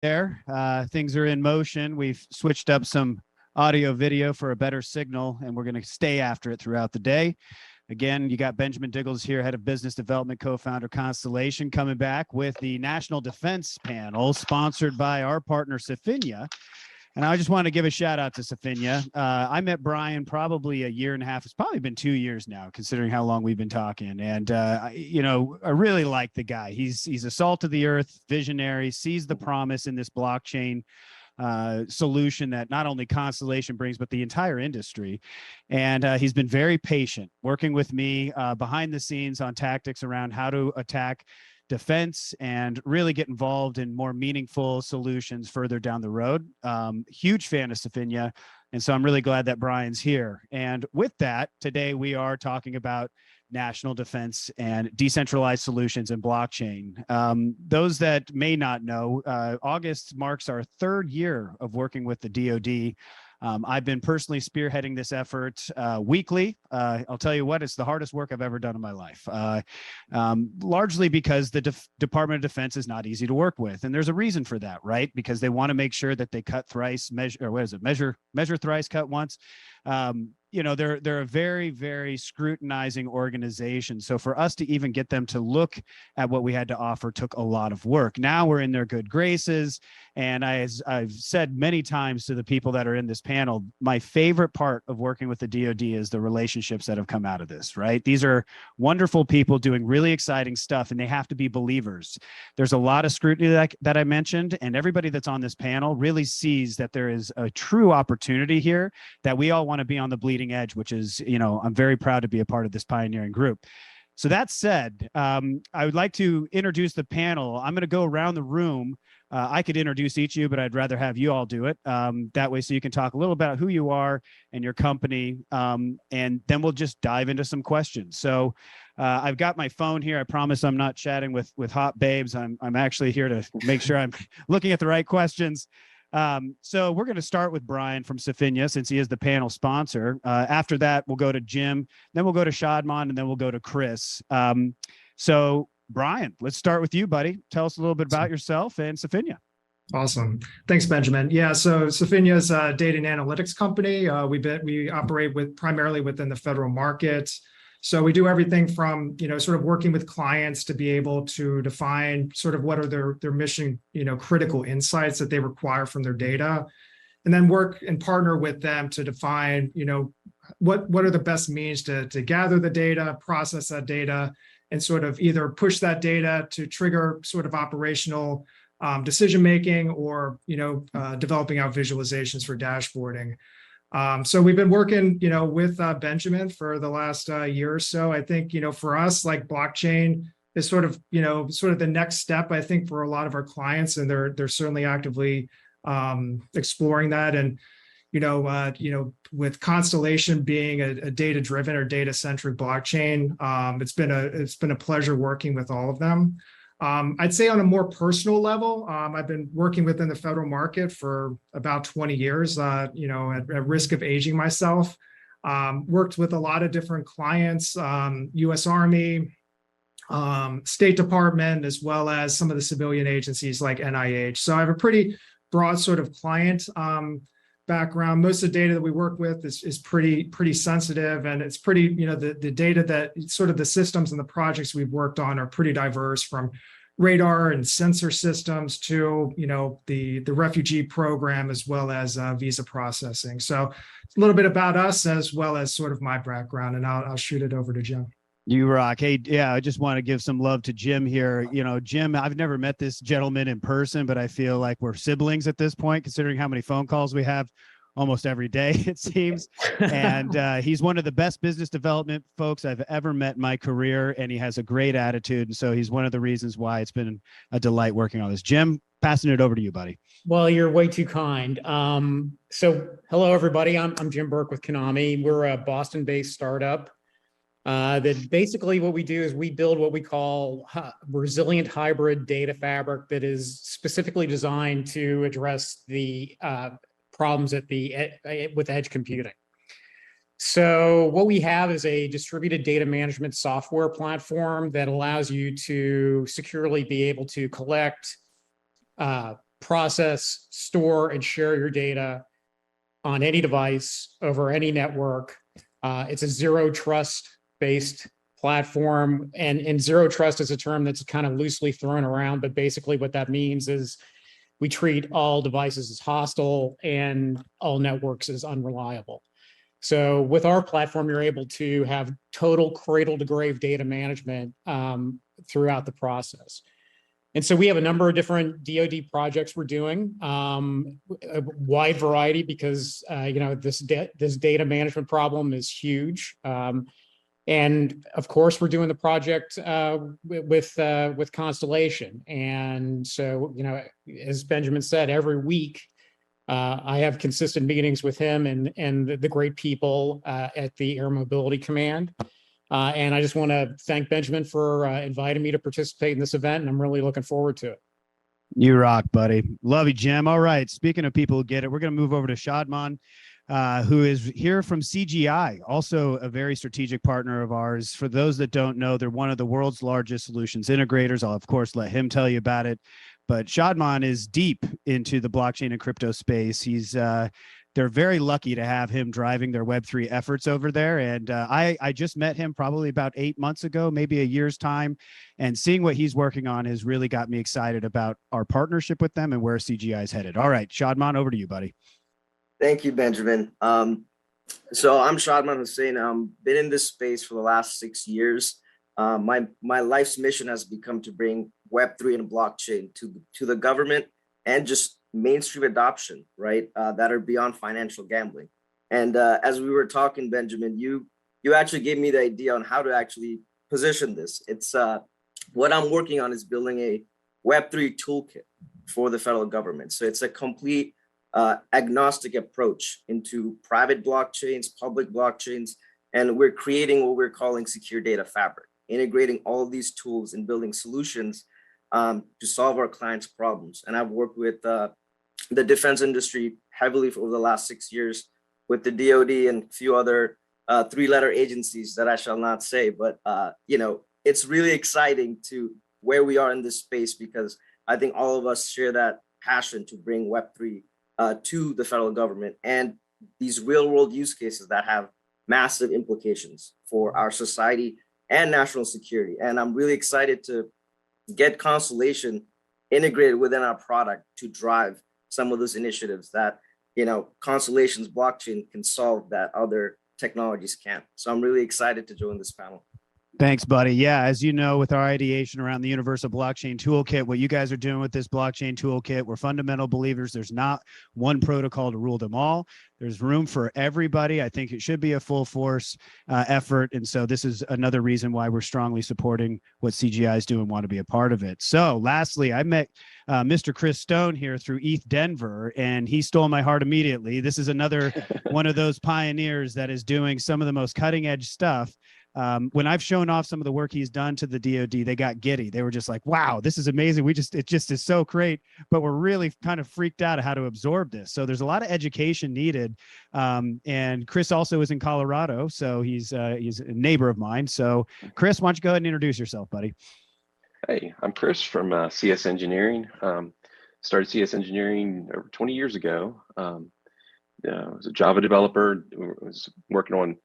there. Things are in motion. We've switched up some audio video for a better signal, and we're going to stay after it throughout the day. Again, you got Benjamin Diggles here, head of business development, co-founder Constellation, coming back with the National Defense Panel, sponsored by our partner, Safinia. And I just want to give a shout out to Safinia. I met Brian probably a year and a half. It's probably been 2 years now, considering how long we've been talking. And, I really like the guy. He's a salt of the earth visionary, sees the promise in this blockchain solution that not only Constellation brings, but the entire industry. And he's been very patient working with me behind the scenes on tactics around how to attack defense and really get involved in more meaningful solutions further down the road. Huge fan of Safinia. And so I'm really glad that Brian's here. And with that, today we are talking about national defense and decentralized solutions and blockchain. Those that may not know, August marks our 3rd year of working with the DoD. I've been personally spearheading this effort weekly. I'll tell you what, it's the hardest work I've ever done in my life, largely because the Department of Defense is not easy to work with. And there's a reason for that, right? Because they want to make sure that they cut thrice, measure thrice, cut once. They're a very, very scrutinizing organization. So for us to even get them to look at what we had to offer took a lot of work. Now we're in their good graces. And as I've said many times to the people that are in this panel, my favorite part of working with the DoD is the relationships that have come out of this, right? These are wonderful people doing really exciting stuff, and they have to be believers. There's a lot of scrutiny that I mentioned, and everybody that's on this panel really sees that there is a true opportunity here that we all want to be on the bleeding edge, which is, I'm very proud to be a part of this pioneering group. So that said, I would like to introduce the panel. I'm going to go around the room. I could introduce each of you, but I'd rather have you all do it. That way, so you can talk a little about who you are and your company, and then we'll just dive into some questions. So I've got my phone here. I promise I'm not chatting with hot babes. I'm actually here to make sure I'm looking at the right questions. So we're going to start with Brian from Safinia, since he is the panel sponsor. After that, we'll go to Jim, then we'll go to Shadman, and then we'll go to Chris. So Brian, let's start with you, buddy. Tell us a little bit about yourself and Safinia. Awesome. Thanks, Benjamin. Yeah, so Safinia is a data and analytics company. We operate primarily within the federal market. So we do everything from, sort of working with clients to be able to define sort of what are their mission, critical insights that they require from their data, and then work and partner with them to define, what are the best means to gather the data, process that data, and sort of either push that data to trigger sort of operational decision-making or, developing out visualizations for dashboarding. So we've been working, with Benjamin for the last year or so. I think, for us, like blockchain is sort of the next step, I think, for a lot of our clients, and they're certainly actively exploring that. And, with Constellation being a data-driven or data-centric blockchain, it's been a pleasure working with all of them. I'd say on a more personal level, I've been working within the federal market for about 20 years, at risk of aging myself. Worked with a lot of different clients, U.S. Army, State Department, as well as some of the civilian agencies like NIH. So I have a pretty broad sort of client background. Most of the data that we work with is pretty sensitive, and it's pretty, the data that sort of the systems and the projects we've worked on are pretty diverse, from radar and sensor systems to, the refugee program, as well as visa processing. So it's a little bit about us as well as sort of my background, and I'll shoot it over to Jim. You rock. Hey, yeah, I just want to give some love to Jim here. Jim, I've never met this gentleman in person, but I feel like we're siblings at this point, considering how many phone calls we have almost every day, it seems. And he's one of the best business development folks I've ever met in my career, and he has a great attitude. And so he's one of the reasons why it's been a delight working on this. Jim, passing it over to you, buddy. Well, you're way too kind. So hello, everybody. I'm Jim Burke with Konami. We're a Boston-based startup. That basically what we do is we build what we call resilient hybrid data fabric that is specifically designed to address the problems with edge computing. So what we have is a distributed data management software platform that allows you to securely be able to collect process, store, and share your data on any device over any network. It's a zero trust based platform, and zero trust is a term that's kind of loosely thrown around, but basically what that means is we treat all devices as hostile and all networks as unreliable. So with our platform, you're able to have total cradle to grave data management throughout the process. And so we have a number of different DoD projects we're doing, a wide variety because this data management problem is huge. And of course, we're doing the project with Constellation. And so, as Benjamin said, every week I have consistent meetings with him and the great people at the Air Mobility Command. And I just want to thank Benjamin for inviting me to participate in this event, and I'm really looking forward to it. You rock, buddy. Love you, Jim. All right. Speaking of people who get it, we're going to move over to Shadman, who is here from CGI, also a very strategic partner of ours. For those that don't know, they're one of the world's largest solutions integrators. I'll, of course, let him tell you about it. But Shadman is deep into the blockchain and crypto space. They're very lucky to have him driving their Web3 efforts over there. And I just met him probably about 8 months ago, maybe a year's time. And seeing what he's working on has really got me excited about our partnership with them and where CGI is headed. All right, Shadman, over to you, buddy. Thank you, Benjamin. So I'm Shadman Hussain. Been in this space for the last 6 years. My life's mission has become to bring Web3 and blockchain to the government and just mainstream adoption, right? That are beyond financial gambling. And as we were talking, Benjamin, you actually gave me the idea on how to actually position this. It's what I'm working on is building a Web3 toolkit for the federal government. So it's a complete agnostic approach into private blockchains, public blockchains, and we're creating what we're calling secure data fabric, integrating all of these tools and building solutions to solve our clients' problems. And I've worked with the defense industry heavily for over the last 6 years with the DoD and a few other three-letter agencies that I shall not say, but it's really exciting to where we are in this space because I think all of us share that passion to bring Web3 to the federal government and these real-world use cases that have massive implications for our society and national security. And I'm really excited to get Constellation integrated within our product to drive some of those initiatives that, Constellation's blockchain can solve that other technologies can't. So I'm really excited to join this panel. Thanks, buddy. Yeah, as you know, with our ideation around the Universal Blockchain Toolkit, what you guys are doing with this blockchain toolkit, we're fundamental believers. There's not one protocol to rule them all. There's room for everybody. I think it should be a full force effort. And so this is another reason why we're strongly supporting what CGI is doing and want to be a part of it. So lastly, I met Mr. Chris Stone here through ETH Denver, and he stole my heart immediately. This is another one of those pioneers that is doing some of the most cutting edge stuff. When I've shown off some of the work he's done to the DoD, they got giddy. They were just like, wow, this is amazing. It just is so great, but we're really kind of freaked out at how to absorb this. So there's a lot of education needed. And Chris also is in Colorado. So he's a neighbor of mine. So Chris, why don't you go ahead and introduce yourself, buddy? Hey, I'm Chris from CS Engineering. Started CS Engineering over 20 years ago. I was a Java developer, was working on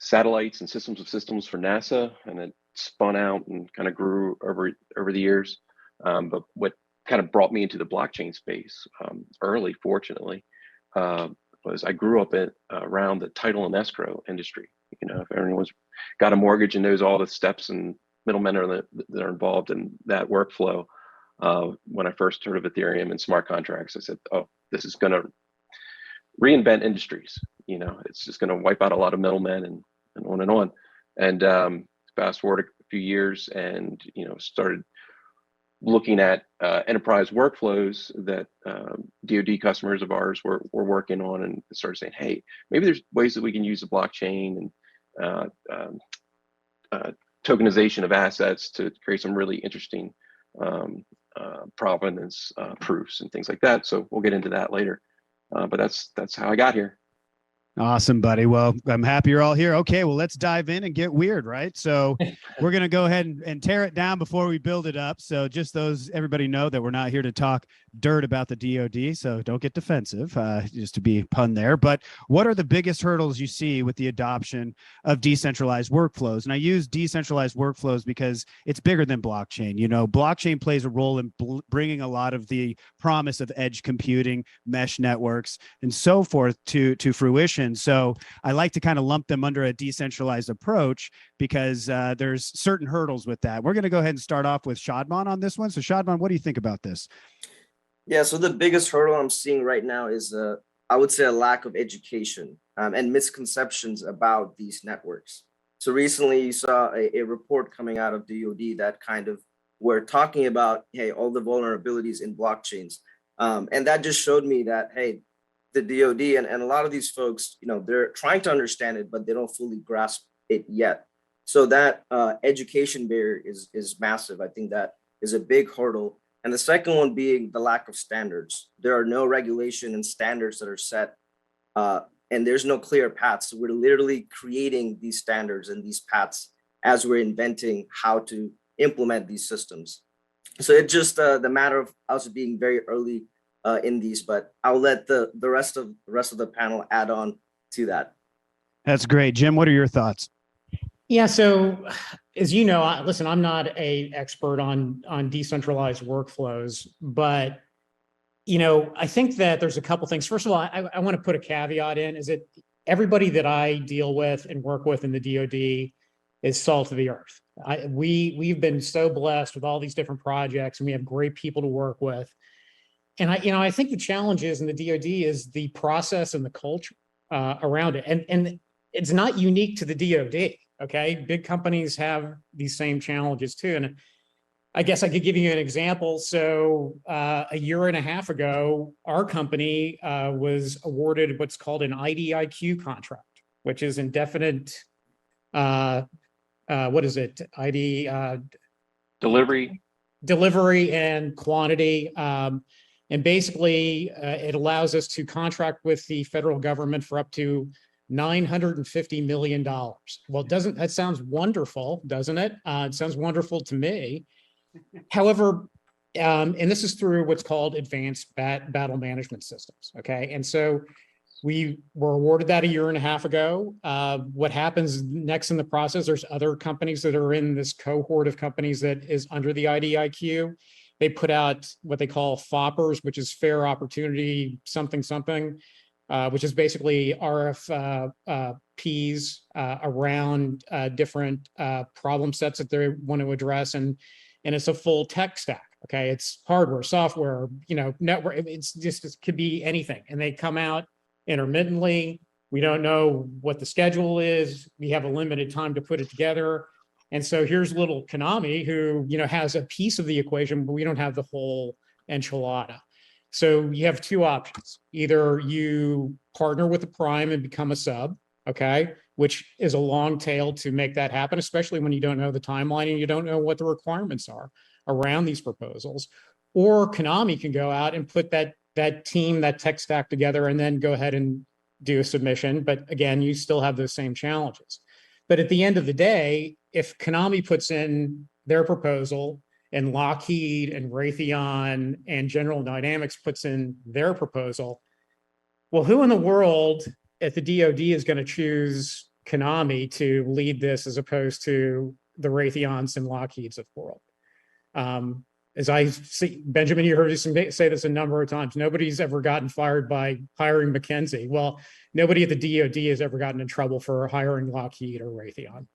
satellites and systems of systems for NASA, and it spun out and kind of grew over the years. But what kind of brought me into the blockchain space early, fortunately, was I grew up around the title and escrow industry. If everyone's got a mortgage and knows all the steps and middlemen that are involved in that workflow, when I first heard of Ethereum and smart contracts, I said, oh, this is going to reinvent industries. It's just going to wipe out a lot of middlemen and on and on. And fast forward a few years and, started looking at enterprise workflows that DoD customers of ours were working on, and started saying, hey, maybe there's ways that we can use the blockchain and tokenization of assets to create some really interesting provenance proofs and things like that. So we'll get into that later. But that's how I got here. Awesome, buddy. Well, I'm happy you're all here. Okay, well, let's dive in and get weird, right? So we're going to go ahead and tear it down before we build it up. So just everybody know that we're not here to talk dirt about the DoD. So don't get defensive, just to be pun there. But what are the biggest hurdles you see with the adoption of decentralized workflows? And I use decentralized workflows because it's bigger than blockchain. You know, blockchain plays a role in bringing a lot of the promise of edge computing, mesh networks, and so forth to fruition. So I like to kind of lump them under a decentralized approach because there's certain hurdles with that. We're going to go ahead and start off with Shadman on this one. So Shadman, what do you think about this? Yeah, so the biggest hurdle I'm seeing right now is, I would say, a lack of education and misconceptions about these networks. So recently you saw a report coming out of DoD that kind of were talking about, hey, all the vulnerabilities in blockchains. And that just showed me that, hey, the DoD and a lot of these folks, you know, they're trying to understand it, but they don't fully grasp it yet. So that education barrier is massive. I think that is a big hurdle. And the second one being the lack of standards. There are no regulation and standards that are set, and there's no clear paths. So we're literally creating these standards and these paths as we're inventing how to implement these systems. So it's just the matter of us being very early in these, but I'll let the rest of the panel add on to that. That's great. Jim, what are your thoughts? Yeah, so as you know, listen, I'm not an expert on decentralized workflows, but I think that there's a couple things. First of all, I want to put a caveat in: is that everybody that I deal with and work with in the DoD is salt of the earth. We've been so blessed with all these different projects, and we have great people to work with. And I think the challenge is in the DoD is the process and the culture around it, and it's not unique to the DoD. Okay, big companies have these same challenges too. And I guess I could give you an example. So a year and a half ago, our company was awarded what's called an IDIQ contract, which is indefinite. What is it? Delivery and quantity. And basically, it allows us to contract with the federal government for up to $950 million. Well, that sounds wonderful, doesn't it? It sounds wonderful to me. However, and this is through what's called advanced battle management systems. Okay. And so we were awarded that a year and a half ago. What happens next in the process, there's other companies that are in this cohort of companies that is under the IDIQ. They put out what they call FOPPers, which is fair opportunity something, which is basically RFPs around different problem sets that they want to address. And it's a full tech stack. Okay. It's hardware, software, network. It could be anything. And they come out intermittently. We don't know what the schedule is. We have a limited time to put it together. And so here's little Konami who, has a piece of the equation, but we don't have the whole enchilada. So you have two options. Either you partner with the prime and become a sub, okay, which is a long tail to make that happen, especially when you don't know the timeline and you don't know what the requirements are around these proposals. Or Konami can go out and put that team, that tech stack together and then go ahead and do a submission. But again, you still have those same challenges. But at the end of the day, if Konami puts in their proposal and Lockheed and Raytheon and General Dynamics puts in their proposal, well, who in the world at the DoD is going to choose Konami to lead this as opposed to the Raytheons and Lockheeds of the world? As I see, Benjamin, you heard us say this a number of times. Nobody's ever gotten fired by hiring McKinsey. Well, nobody at the DoD has ever gotten in trouble for hiring Lockheed or Raytheon.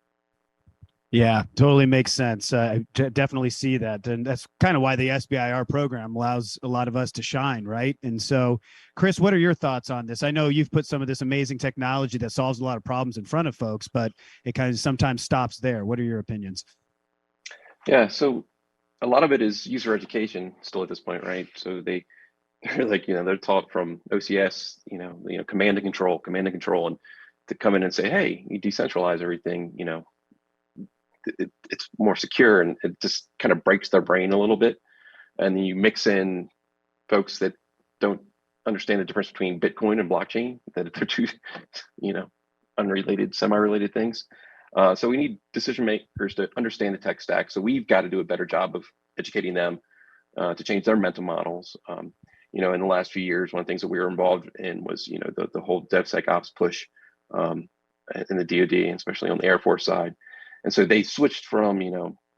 Yeah, totally makes sense. I definitely see that. And that's kind of why the SBIR program allows a lot of us to shine, right? And so, Chris, what are your thoughts on this? I know you've put some of this amazing technology that solves a lot of problems in front of folks, but it kind of sometimes stops there. What are your opinions? Yeah, so a lot of it is user education still at this point, right? So they're like, they're taught from OCS, command and control, and to come in and say, hey, you decentralize everything, it's more secure, and it just kind of breaks their brain a little bit. And then you mix in folks that don't understand the difference between Bitcoin and blockchain, that they're two, unrelated, semi-related things. So we need decision makers to understand the tech stack. So we've got to do a better job of educating them to change their mental models. In the last few years, one of the things that we were involved in was, the whole DevSecOps push in the DoD, and especially on the Air Force side. And so they switched from,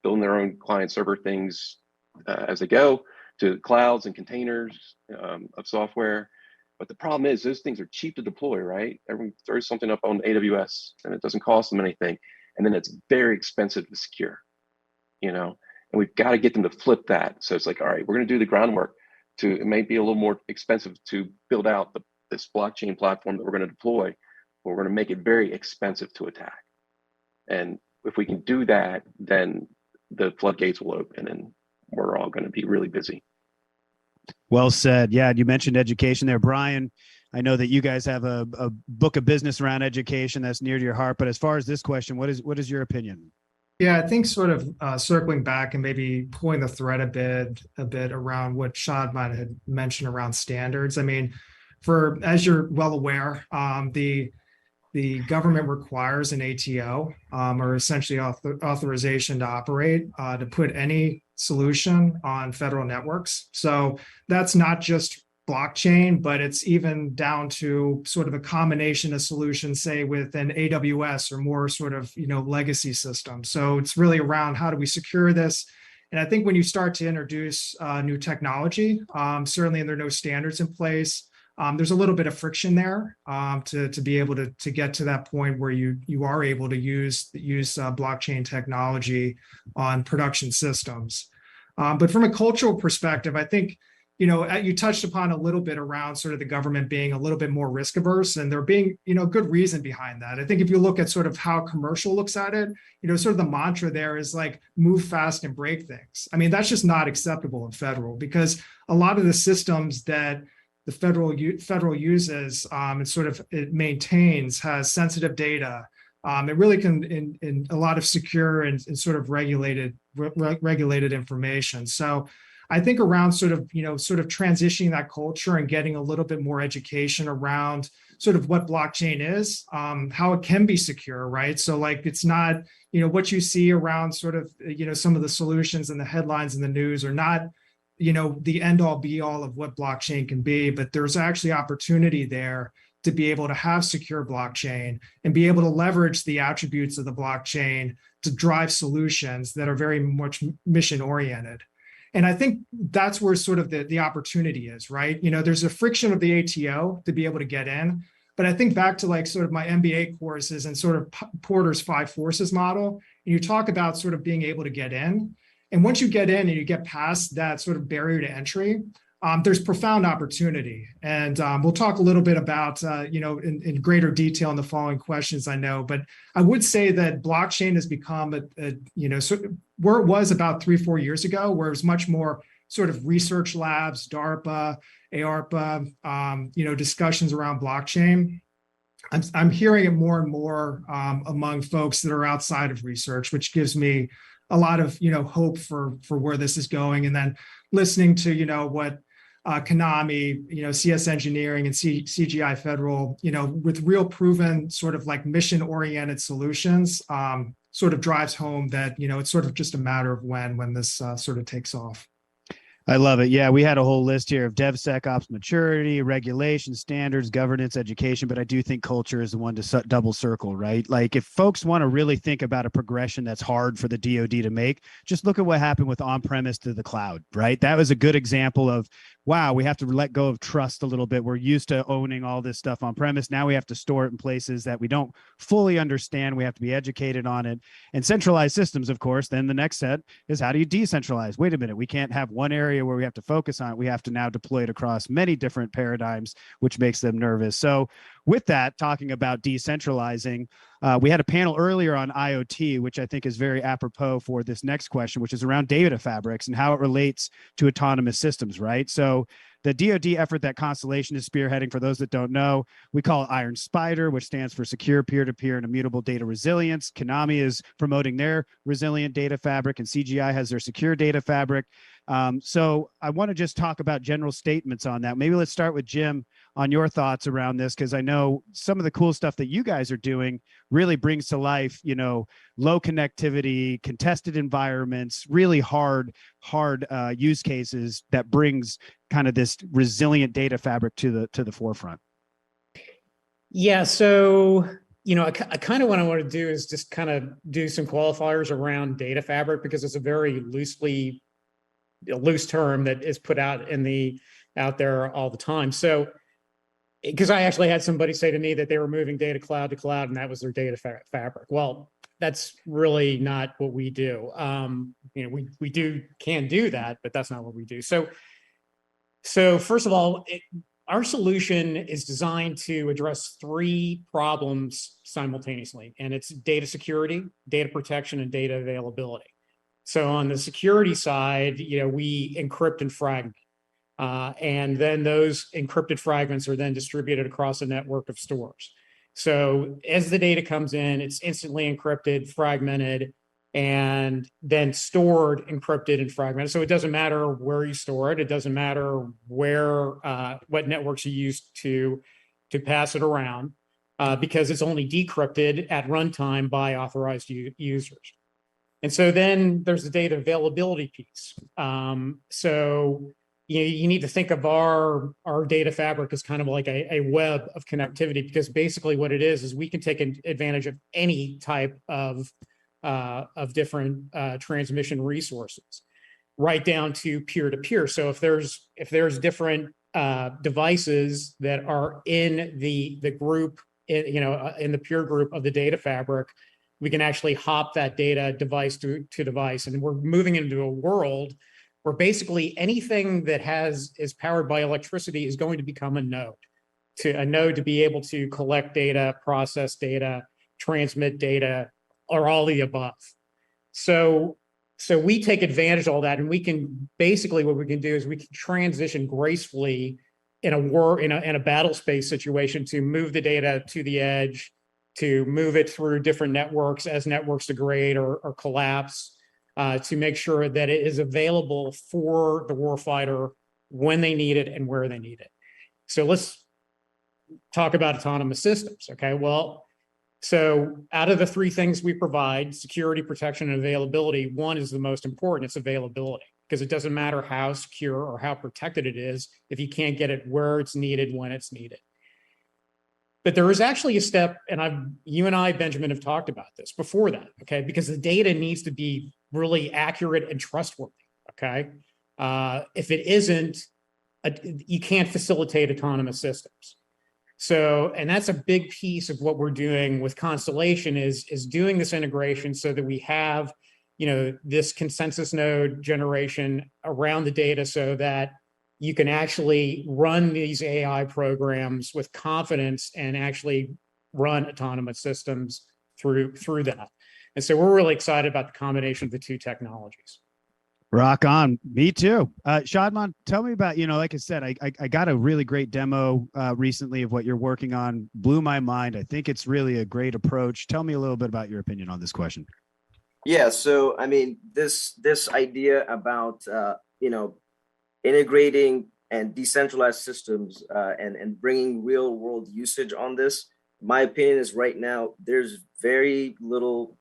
building their own client server things as they go to clouds and containers of software. But the problem is those things are cheap to deploy, right? Everyone throws something up on AWS and it doesn't cost them anything. And then it's very expensive to secure, and we've got to get them to flip that. So it's like, all right, we're going to do the groundwork it may be a little more expensive to build out this blockchain platform that we're going to deploy, but we're going to make it very expensive to attack. And if we can do that, then the floodgates will open and we're all going to be really busy. Well said. Yeah, you mentioned education there, Brian. I know that you guys have a book of business around education that's near to your heart. But as far as this question, what is your opinion? Yeah, I think sort of circling back and maybe pulling the thread a bit around what Shadman had mentioned around standards. I mean, as you're well aware, the government requires an ATO, or essentially authorization to operate, to put any solution on federal networks. So that's not just blockchain, but it's even down to sort of a combination of solutions, say with an AWS or more sort of, legacy system. So it's really around how do we secure this? And I think when you start to introduce new technology, certainly there are no standards in place. There's a little bit of friction there to be able to get to that point where you are able to use blockchain technology on production systems. But from a cultural perspective, I think, you touched upon a little bit around sort of the government being a little bit more risk averse, and there being, good reason behind that. I think if you look at sort of how commercial looks at it, sort of the mantra there is like move fast and break things. I mean, that's just not acceptable in federal, because a lot of the systems that the federal uses and sort of it maintains has sensitive data. It really can in a lot of secure and sort of regulated information. So I think around sort of transitioning that culture and getting a little bit more education around sort of what blockchain is, how it can be secure, right? So like it's not, what you see around sort of, some of the solutions and the headlines in the news are not, the end all be all of what blockchain can be, but there's actually opportunity there to be able to have secure blockchain and be able to leverage the attributes of the blockchain to drive solutions that are very much mission oriented. And I think that's where sort of the opportunity is, right? There's a friction of the ATO to be able to get in. But I think back to like sort of my MBA courses and sort of Porter's 5 forces model, and you talk about sort of being able to get in. And once you get in and you get past that sort of barrier to entry, there's profound opportunity. And we'll talk a little bit about, in greater detail in the following questions, I know. But I would say that blockchain has become sort of where it was about 3-4 years ago, where it was much more sort of research labs, DARPA, ARPA, discussions around blockchain. I'm hearing it more and more among folks that are outside of research, which gives me a lot of hope for where this is going. And then listening to what Konami, CS Engineering and CGI Federal, with real proven sort of like mission oriented solutions, sort of drives home that it's sort of just a matter of when this sort of takes off. I love it. Yeah, we had a whole list here of DevSecOps maturity, regulation, standards, governance, education, but I do think culture is the one to double circle, right? Like if folks want to really think about a progression that's hard for the DoD to make, just look at what happened with on-premise to the cloud, right? That was a good example of, wow, we have to let go of trust a little bit. We're used to owning all this stuff on premise. Now we have to store it in places that we don't fully understand. We have to be educated on it. And centralized systems, of course, then the next set is how do you decentralize? Wait a minute, we can't have one area where we have to focus on it. We have to now deploy it across many different paradigms, which makes them nervous. So with that, talking about decentralizing, we had a panel earlier on IoT, which I think is very apropos for this next question, which is around data fabrics and how it relates to autonomous systems, right? So the DoD effort that Constellation is spearheading, for those that don't know, we call it Iron Spider, which stands for Secure Peer-to-Peer and Immutable Data Resilience. Konami is promoting their resilient data fabric, and CGI has their secure data fabric. So I want to just talk about general statements on that. Maybe let's start with Jim on your thoughts around this, because I know some of the cool stuff that you guys are doing really brings to life, low connectivity, contested environments, really hard use cases that brings kind of this resilient data fabric to the forefront. Yeah, so I kind of what I want to do is just kind of do some qualifiers around data fabric, because it's a very loose term that is put out out there all the time. So, because I actually had somebody say to me that they were moving data cloud to cloud and that was their data fabric. Well, that's really not what we do. We can do that, but that's not what we do. So first of all, our solution is designed to address 3 problems simultaneously, and it's data security, data protection, and data availability. So on the security side, we encrypt and fragment. And then those encrypted fragments are then distributed across a network of stores. So as the data comes in, it's instantly encrypted, fragmented, and then stored, encrypted, and fragmented. So it doesn't matter where you store it. It doesn't matter what networks you use to pass it around, because it's only decrypted at runtime by authorized users. And so then there's the data availability piece. So you need to think of our data fabric as kind of like a web of connectivity, because basically what it is we can take advantage of any type of different transmission resources, right down to peer-to-peer. So if there's different devices that are in the group, in the peer group of the data fabric, we can actually hop that data device to device. And we're moving into a world where basically anything that is powered by electricity is going to become a node to be able to collect data, process data, transmit data, or all the above. So we take advantage of all that, and we can basically, what we can do is we can transition gracefully in a battle space situation to move the data to the edge, to move it through different networks as networks degrade or collapse, to make sure that it is available for the warfighter when they need it and where they need it. So let's talk about autonomous systems. Okay, well, so out of the 3 things we provide, security, protection, and availability, one is the most important. It's availability, because it doesn't matter how secure or how protected it is if you can't get it where it's needed when it's needed. But there is actually a step, and you and I, Benjamin, have talked about this before that, okay? Because the data needs to be really accurate and trustworthy, okay? If it isn't, you can't facilitate autonomous systems. So, and that's a big piece of what we're doing with Constellation is doing this integration so that we have, this consensus node generation around the data, so that you can actually run these AI programs with confidence and actually run autonomous systems through that. And so we're really excited about the combination of the 2 technologies. Rock on. Me too. Shadman, tell me about, like I said, I got a really great demo recently of what you're working on. Blew my mind. I think it's really a great approach. Tell me a little bit about your opinion on this question. Yeah, so I mean, this idea about integrating and decentralized systems and bringing real world usage on this, my opinion is right now there's very little.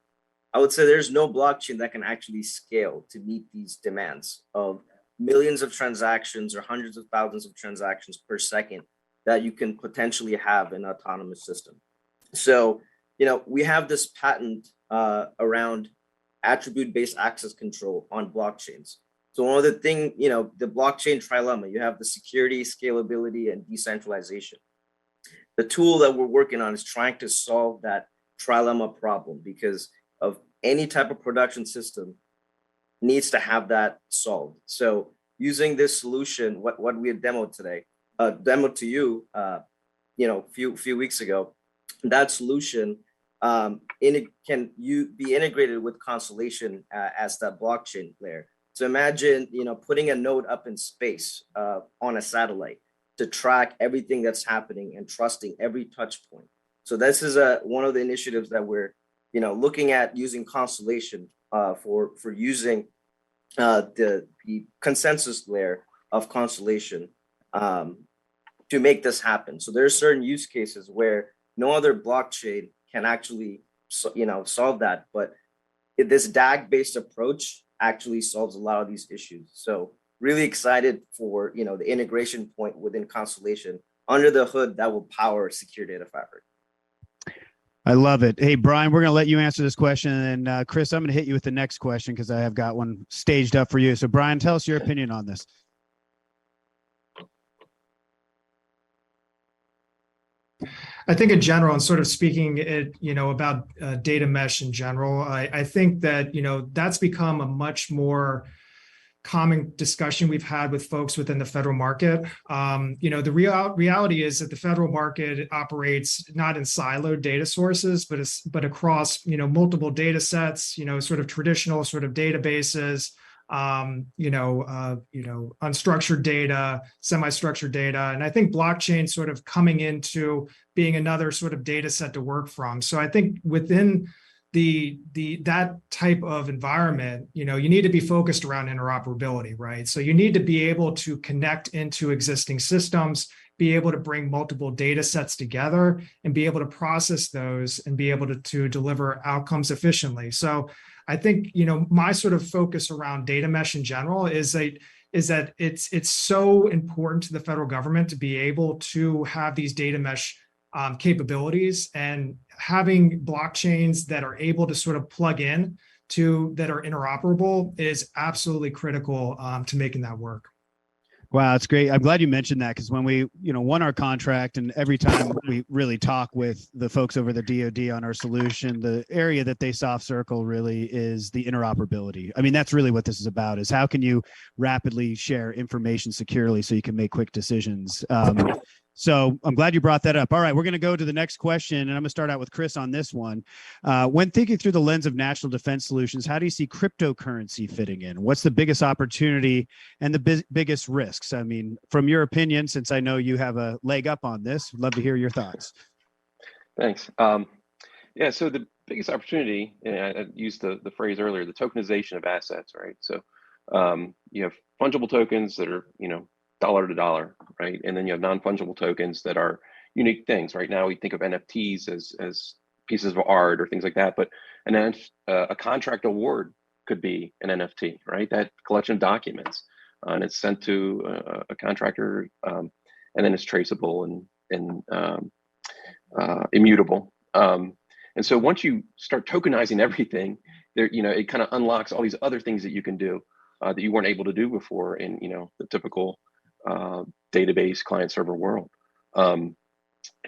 I would say there's no blockchain that can actually scale to meet these demands of millions of transactions or hundreds of thousands of transactions per second that you can potentially have in an autonomous system. So, we have this patent around attribute-based access control on blockchains. So one of the things, the blockchain trilemma, you have the security, scalability, and decentralization. The tool that we're working on is trying to solve that trilemma problem, because of any type of production system needs to have that solved. So using this solution, what we had demoed today, demoed to you, few weeks ago. That solution can be integrated with Constellation as that blockchain layer. So imagine, putting a node up in space on a satellite to track everything that's happening and trusting every touch point. So this is one of the initiatives that we're, looking at using Constellation for using the consensus layer of Constellation to make this happen. So there are certain use cases where no other blockchain can actually, solve that. But this DAG-based approach actually solves a lot of these issues. So really excited for, the integration point within Constellation under the hood that will power secure data fabric. I love it. Hey, Brian, we're going to let you answer this question. And Chris, I'm going to hit you with the next question because I have got one staged up for you. So Brian, tell us your opinion on this. I think in general, and sort of speaking about data mesh in general, I think that, that's become a much more common discussion we've had with folks within the federal market. The reality is that the federal market operates not in siloed data sources, but across, multiple data sets, sort of traditional sort of databases, unstructured data, semi-structured data. And I think blockchain sort of coming into being another sort of data set to work from. So I think within that type of environment, you need to be focused around interoperability, right? So you need to be able to connect into existing systems, be able to bring multiple data sets together and be able to process those and be able to deliver outcomes efficiently. So I think, my sort of focus around data mesh in general is that it's so important to the federal government to be able to have these data mesh capabilities, and having blockchains that are able to sort of plug in that are interoperable is absolutely critical to making that work. Wow, that's great. I'm glad you mentioned that because when we, won our contract, and every time we really talk with the folks over the DoD on our solution, the area that they soft circle really is the interoperability. I mean, that's really what this is about: is how can you rapidly share information securely so you can make quick decisions. So I'm glad you brought that up. All right, we're going to go to the next question, and I'm going to start out with Chris on this one. When thinking through the lens of national defense solutions, how do you see cryptocurrency fitting in? What's the biggest opportunity and the biggest risks? I mean, from your opinion, since I know you have a leg up on this, I'd love to hear your thoughts. Thanks. Yeah, so the biggest opportunity, and I used the phrase earlier, the tokenization of assets, right? So you have fungible tokens that are, dollar to dollar, right? And then you have non-fungible tokens that are unique things. Right now, we think of NFTs as pieces of art or things like that, but a contract award could be an NFT, right? That collection of documents, and it's sent to a contractor, and then it's traceable and immutable. And so once you start tokenizing everything, there, it kind of unlocks all these other things that you can do that you weren't able to do before in, the typical database client server world. And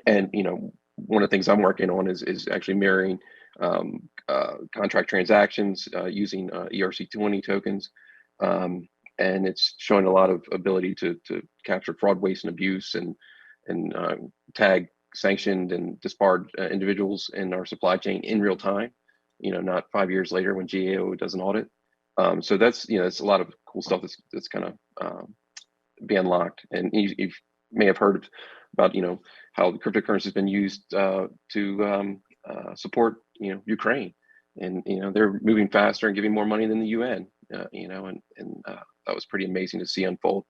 one of the things I'm working on is actually mirroring contract transactions using ERC20 tokens, and it's showing a lot of ability to capture fraud, waste, and abuse, and tag sanctioned and disbarred individuals in our supply chain in real time. Not 5 years later when GAO does an audit. So that's it's a lot of cool stuff that's kind of be unlocked. And you may have heard about how the cryptocurrency has been used to support Ukraine, and they're moving faster and giving more money than the UN. And that was pretty amazing to see unfold.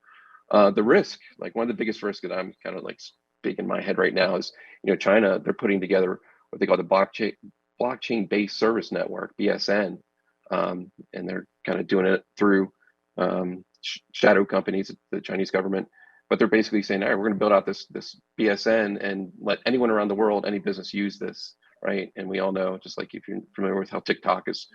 The risk, like one of the biggest risks that I'm kind of like big in my head right now is China. They're putting together what they call the blockchain-based service network, BSN, and they're kind of doing it through shadow companies, the Chinese government, but they're basically saying, all right, we're going to build out this BSN and let anyone around the world, any business use this, right? And we all know, just like if you're familiar with how TikTok is,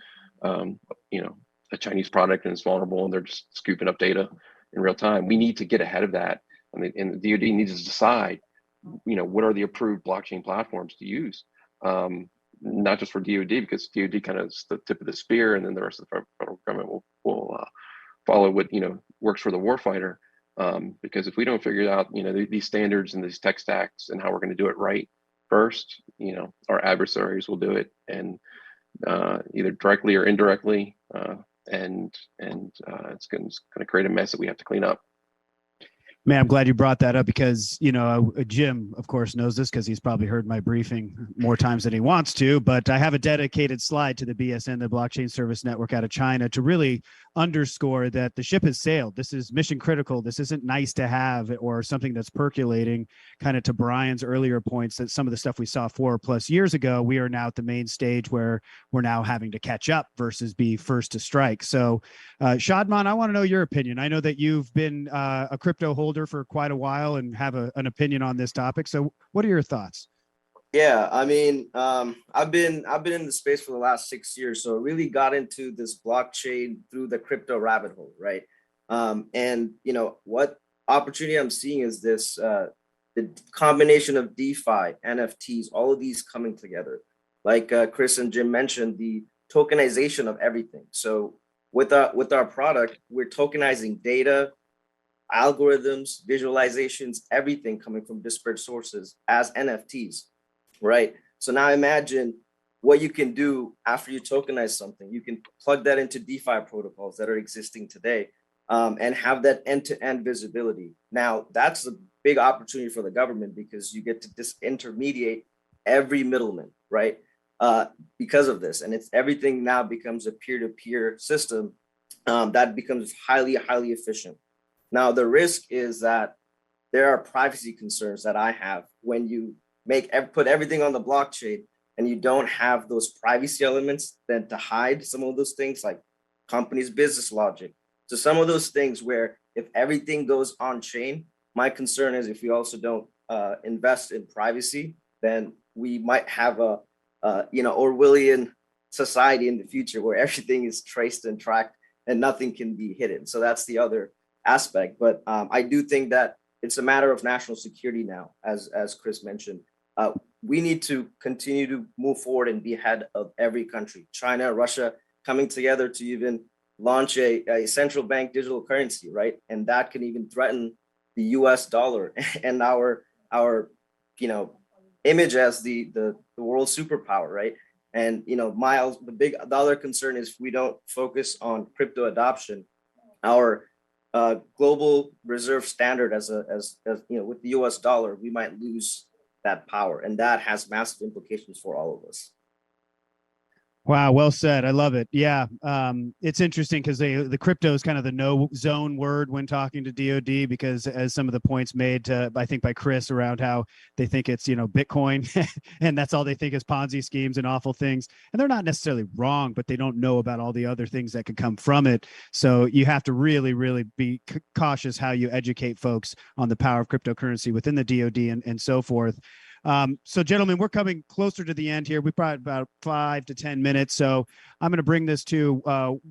a Chinese product and it's vulnerable and they're just scooping up data in real time. We need to get ahead of that. And the DoD needs to decide, what are the approved blockchain platforms to use? Not just for DoD, because DoD kind of is the tip of the spear, and then the rest of the federal government will follow what works for the warfighter. Because if we don't figure out, these standards and these tech stacks and how we're going to do it right first, our adversaries will do it, and either directly or indirectly, and it's going to create a mess that we have to clean up. Man, I'm glad you brought that up because, Jim, of course, knows this because he's probably heard my briefing more times than he wants to, but I have a dedicated slide to the BSN, the Blockchain Service Network out of China, to really underscore that the ship has sailed. This is mission critical. This isn't nice to have or something that's percolating, kind of to Brian's earlier points that some of the stuff we saw 4+ years ago, we are now at the main stage where we're now having to catch up versus be first to strike. So Shadman, I want to know your opinion. I know that you've been a crypto holder for quite a while and have an opinion on this topic. So what are your thoughts? Yeah, I mean, I've been in the space for the last 6 years, so I really got into this blockchain through the crypto rabbit hole, right? And what opportunity I'm seeing is this the combination of DeFi, NFTs, all of these coming together. Like Chris and Jim mentioned, the tokenization of everything. So with our product, we're tokenizing data, algorithms, visualizations, everything coming from disparate sources as NFTs. Right. So now imagine what you can do after you tokenize something. You can plug that into DeFi protocols that are existing today, and have that end-to-end visibility. Now, that's a big opportunity for the government because you get to disintermediate every middleman, right? Because of this. And everything now becomes a peer-to-peer system that becomes highly, highly efficient. Now, the risk is that there are privacy concerns that I have when you put everything on the blockchain and you don't have those privacy elements then to hide some of those things like companies' business logic. So some of those things where if everything goes on chain, my concern is if we also don't invest in privacy, then we might have a Orwellian society in the future where everything is traced and tracked and nothing can be hidden. So that's the other aspect. But I do think that it's a matter of national security now, as Chris mentioned. We need to continue to move forward and be ahead of every country. China, Russia coming together to even launch a central bank digital currency, right? And that can even threaten the US dollar and our image as the world superpower, right? And Miles, the other concern is if we don't focus on crypto adoption, our global reserve standard as with the US dollar, we might lose that power, and that has massive implications for all of us. Wow, well said. I love it. Yeah, it's interesting because the crypto is kind of the no zone word when talking to DoD, because as some of the points made, I think by Chris, around how they think it's Bitcoin, and that's all they think is Ponzi schemes and awful things, and they're not necessarily wrong, but they don't know about all the other things that could come from it. So you have to really, really be cautious how you educate folks on the power of cryptocurrency within the DoD and so forth. So gentlemen, we're coming closer to the end here. We've probably about 5 to 10 minutes. So I'm going to bring this to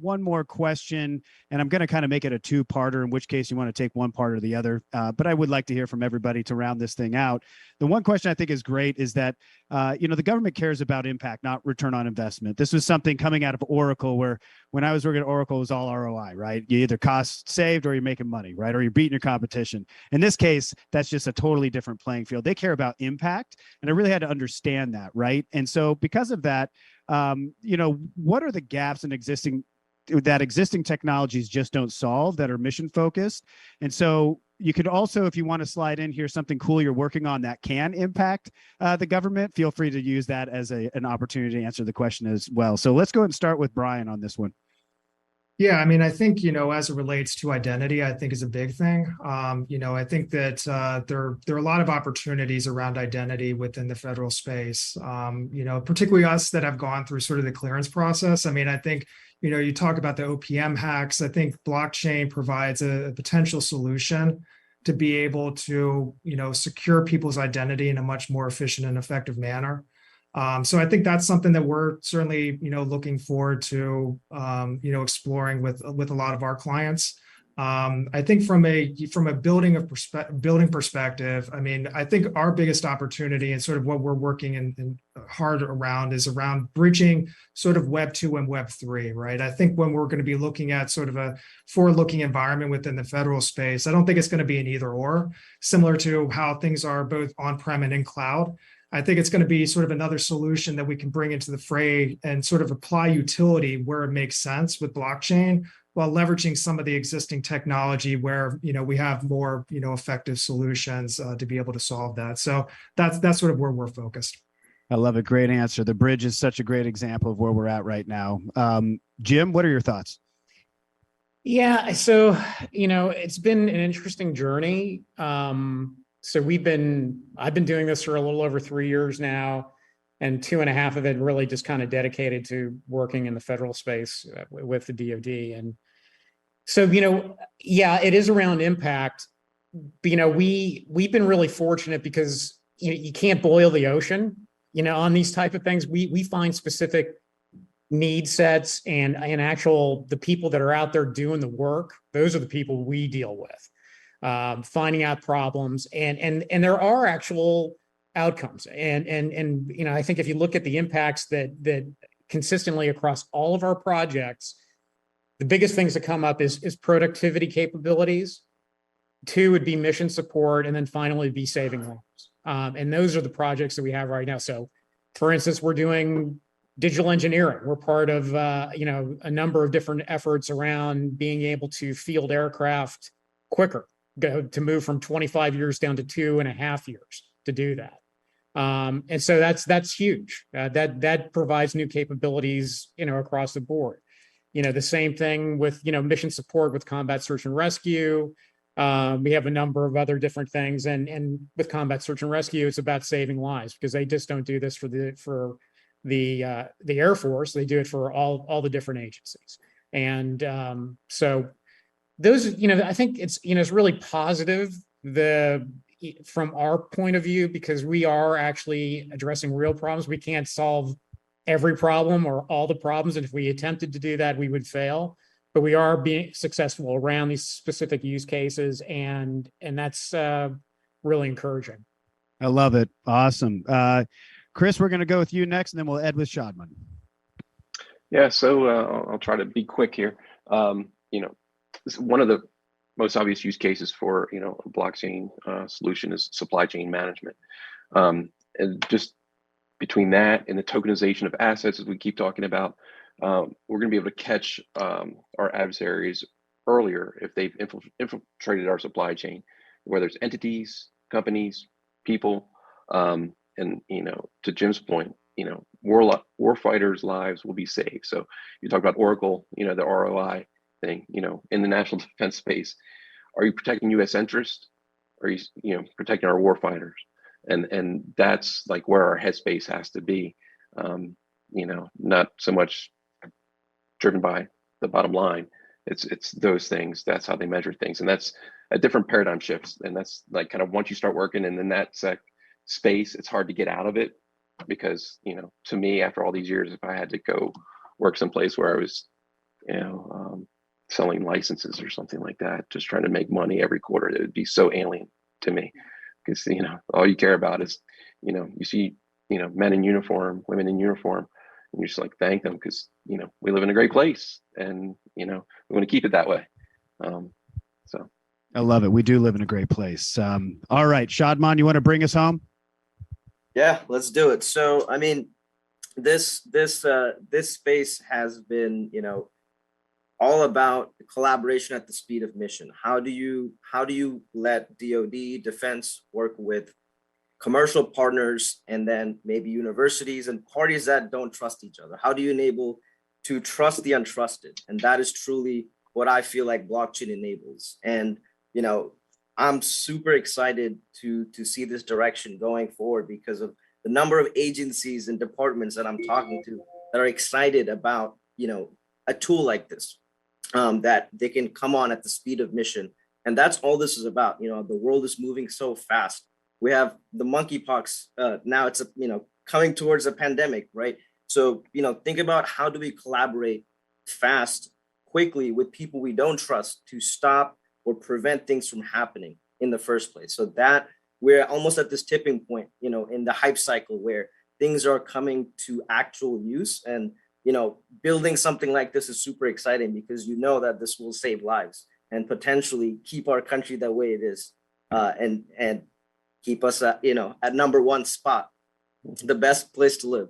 one more question, and I'm going to kind of make it a two-parter, in which case you want to take one part or the other. But I would like to hear from everybody to round this thing out. The one question I think is great is that, the government cares about impact, not return on investment. This was something coming out of Oracle, where when I was working at Oracle, it was all ROI, right? You either cost saved or you're making money, right? Or you're beating your competition. In this case, that's just a totally different playing field. They care about impact. And I really had to understand that, right? And so because of that, what are the gaps in existing technologies just don't solve that are mission focused? And so you could also, if you want to slide in here something cool you're working on that can impact the government, feel free to use that as an opportunity to answer the question as well. So let's go ahead and start with Brian on this one. Yeah, I mean, I think, as it relates to identity, I think is a big thing. I think that there are a lot of opportunities around identity within the federal space, particularly us that have gone through sort of the clearance process. I mean, I think, you talk about the OPM hacks. I think blockchain provides a potential solution to be able to, secure people's identity in a much more efficient and effective manner. So I think that's something that we're certainly, looking forward to, exploring with a lot of our clients. I think from a building perspective, I mean, I think our biggest opportunity and sort of what we're working in hard around is around bridging sort of Web 2 and Web 3, right? I think when we're going to be looking at sort of a forward-looking environment within the federal space, I don't think it's going to be an either or, similar to how things are both on-prem and in cloud. I think it's going to be sort of another solution that we can bring into the fray and sort of apply utility where it makes sense with blockchain, while leveraging some of the existing technology where, you know, we have more, you know, effective solutions to be able to solve that. So that's sort of where we're focused. I love it. Great answer. The bridge is such a great example of where we're at right now. Jim, what are your thoughts? Yeah, so, you know, it's been an interesting journey. So I've been doing this for a little over 3 years now, and 2.5 of it really just kind of dedicated to working in the federal space with the DoD. And so, you know, yeah, it is around impact. But, you know, we've been really fortunate because you can't boil the ocean, you know, on these type of things. We find specific need sets and actual the people that are out there doing the work. Those are the people we deal with, finding out problems, and there are actual outcomes. And you know, I think if you look at the impacts that consistently across all of our projects, the biggest things that come up is productivity capabilities. 2 would be mission support, and then finally be saving lives. And those are the projects that we have right now. So, for instance, we're doing digital engineering. We're part of you know, a number of different efforts around being able to field aircraft quicker, to move from 25 years down to 2.5 years to do that. And so that's huge. That provides new capabilities, you know, across the board. You know, the same thing with, you know, mission support with combat search and rescue. We have a number of other different things, and with combat search and rescue, it's about saving lives, because they just don't do this for the Air Force. They do it for all the different agencies. And so those, you know, I think it's, you know, it's really positive from our point of view, because we are actually addressing real problems. We can't solve every problem or all the problems, and if we attempted to do that, we would fail. But we are being successful around these specific use cases, and that's really encouraging. I love it. Awesome. Chris, we're going to go with you next, and then we'll end with Shadman. Yeah, so I'll try to be quick here. You know, one of the most obvious use cases for, you know, a blockchain solution is supply chain management. And just between that and the tokenization of assets, as we keep talking about, we're going to be able to catch our adversaries earlier if they've infiltrated our supply chain, whether it's entities, companies, people. And, you know, to Jim's point, you know, war fighters' lives will be saved. So you talk about Oracle, you know, the ROI thing, you know, in the national defense space. Are you protecting U.S. interests? Are you, you know, protecting our war fighters? And that's like where our headspace has to be. You know, not so much driven by the bottom line. It's those things. That's how they measure things, and that's a different paradigm shift. And that's like kind of once you start working in that space, it's hard to get out of it, because, you know, to me, after all these years, if I had to go work someplace where I was, you know, selling licenses or something like that, just trying to make money every quarter, it would be so alien to me, because, you know, all you care about is, you know, you see, you know, men in uniform, women in uniform, and you're just like, thank them, because, you know, we live in a great place, and, you know, we want to keep it that way. So I love it. We do live in a great place. All right, Shadman, you want to bring us home? Yeah, let's do it. So, I mean, this space has been, you know, all about collaboration at the speed of mission. How do you let DoD defense work with commercial partners, and then maybe universities and parties that don't trust each other? How do you enable to trust the untrusted? And that is truly what I feel like blockchain enables. And, you know, I'm super excited to see this direction going forward, because of the number of agencies and departments that I'm talking to that are excited about, you know, a tool like this, that they can come on at the speed of mission. And that's all this is about. You know, the world is moving so fast. We have the monkeypox, now it's, you know, coming towards a pandemic, right? So, you know, think about how do we collaborate fast, quickly with people we don't trust to stop or prevent things from happening in the first place. So that we're almost at this tipping point, you know, in the hype cycle where things are coming to actual use. And, you know, building something like this is super exciting because you know that this will save lives and potentially keep our country the way it is, and keep us at, you know, at #1 spot, the best place to live.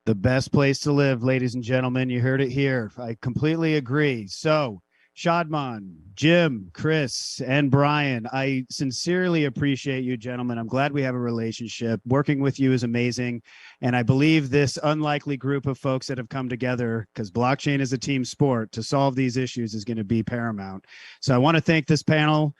The best place to live, ladies and gentlemen. You heard it here. I completely agree. So, Shadman, Jim, Chris, and Brian, I sincerely appreciate you, gentlemen. I'm glad we have a relationship. Working with you is amazing. And I believe this unlikely group of folks that have come together, because blockchain is a team sport, to solve these issues is going to be paramount. So I want to thank this panel.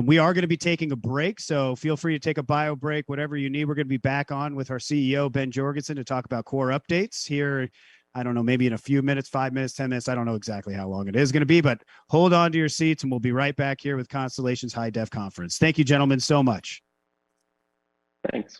We are going to be taking a break, so feel free to take a bio break, whatever you need. We're going to be back on with our CEO, Ben Jorgensen, to talk about core updates here. I don't know, maybe in a few minutes, 5 minutes, 10 minutes. I don't know exactly how long it is going to be, but hold on to your seats and we'll be right back here with Constellation's HyDef conference. Thank you, gentlemen, so much. Thanks.